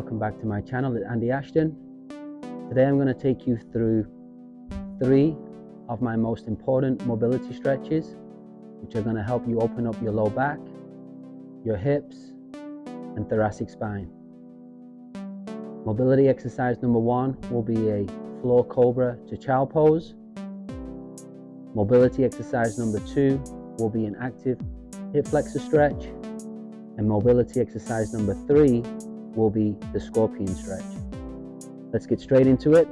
welcome back to my channel. It's Andy Ashton. Today I'm going to take you through 3 of my most important mobility stretches, which are going to help you open up your low back, your hips and thoracic spine. Mobility exercise number 1 will be a floor cobra to chow pose. Mobility exercise number 2 will be an active hip flexor stretch. And mobility exercise number 3 will be the scorpion stretch. Let's get straight into it.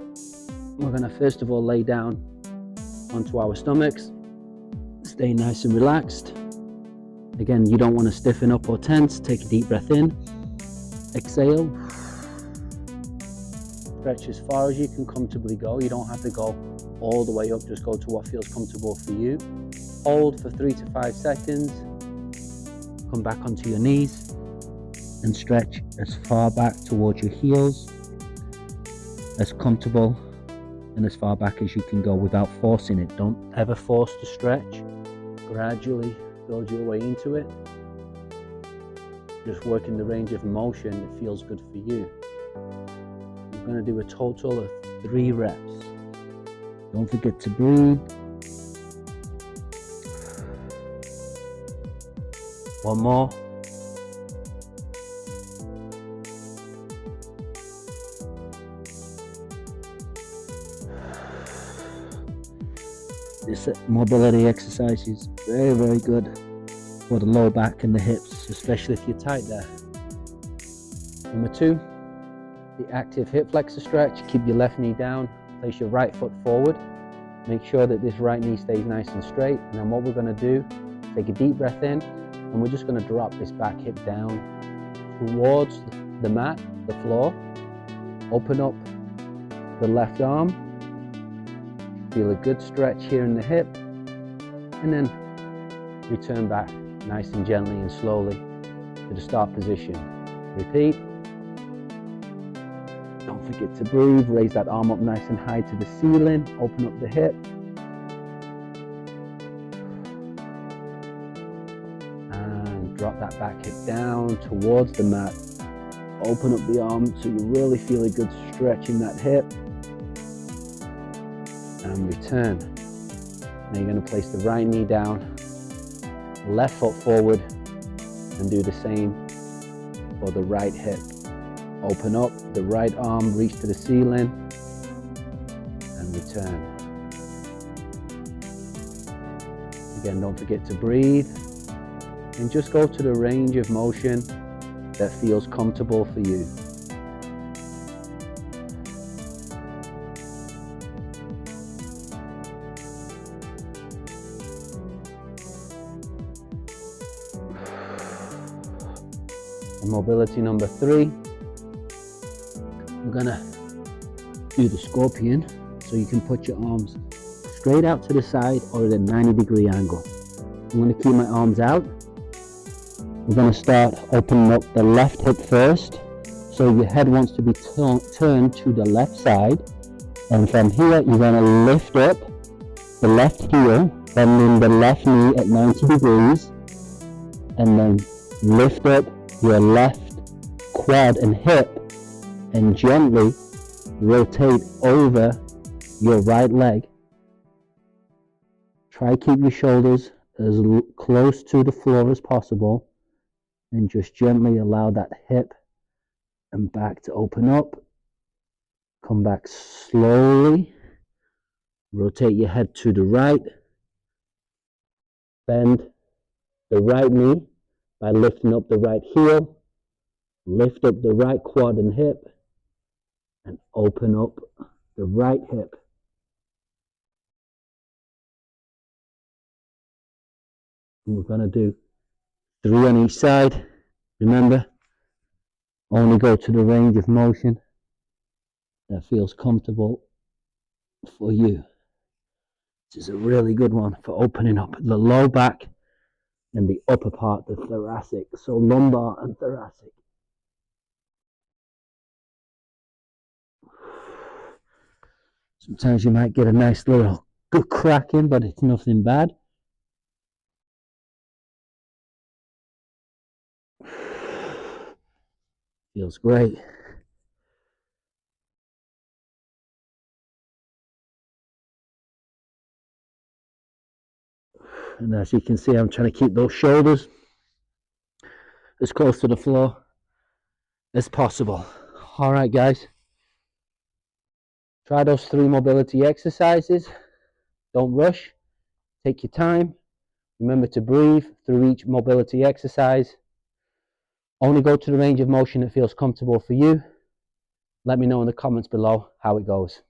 We're going to first of all lay down onto our stomachs. Stay nice and relaxed. Again, you don't want to stiffen up or tense. Take a deep breath in. Exhale. Stretch as far as you can comfortably go. You don't have to go all the way up. Just go to what feels comfortable for you. Hold for 3 to 5 seconds. Come back onto your knees and stretch as far back towards your heels, as comfortable and as far back as you can go without forcing it. Don't ever force to stretch. Gradually build your way into it. Just work in the range of motion that feels good for you. We're going to do a total of 3 reps. Don't forget to breathe. 1 more. This mobility exercise is very good for the lower back and the hips, especially if you're tight there. Number 2, the active hip flexor stretch. Keep your left knee down, place your right foot forward. Make sure that this right knee stays nice and straight. And then what we're going to do, take a deep breath in, and we're just going to drop this back hip down towards the mat, the floor. Open up the left arm. Feel a good stretch here in the hip. And then return back nice and gently and slowly to the start position. Repeat. Don't forget to breathe. Raise that arm up nice and high to the ceiling. Open up the hip. Drop that back hip down towards the mat. Open up the arm so you really feel a good stretch in that hip. And return. Now you're going to place the right knee down, left foot forward, and do the same for the right hip. Open up the right arm, reach to the ceiling, and return. Again, don't forget to breathe. And just go to the range of motion that feels comfortable for you. And mobility number 3, we're gonna do the scorpion, so you can put your arms straight out to the side or at a 90-degree angle. I'm gonna keep my arms out. We're going to start opening up the left hip first. So your head wants to be turned to the left side. And from here, you're going to lift up the left heel, bending the left knee at 90 degrees. And then lift up your left quad and hip and gently rotate over your right leg. Try to keep your shoulders as close to the floor as possible. And just gently allow that hip and back to open up. Come back slowly. Rotate your head to the right. Bend the right knee by lifting up the right heel. Lift up the right quad and hip. And open up the right hip. And we're going to do 3 on each side. Remember, only go to the range of motion that feels comfortable for you. This is a really good one for opening up the low back and the upper part, the thoracic. So lumbar and thoracic. Sometimes you might get a nice little good crack in, but it's nothing bad. Feels great. And as you can see, I'm trying to keep those shoulders as close to the floor as possible. All right, guys. Try those 3 mobility exercises. Don't rush. Take your time. Remember to breathe through each mobility exercise. Only go to the range of motion that feels comfortable for you. Let me know in the comments below how it goes.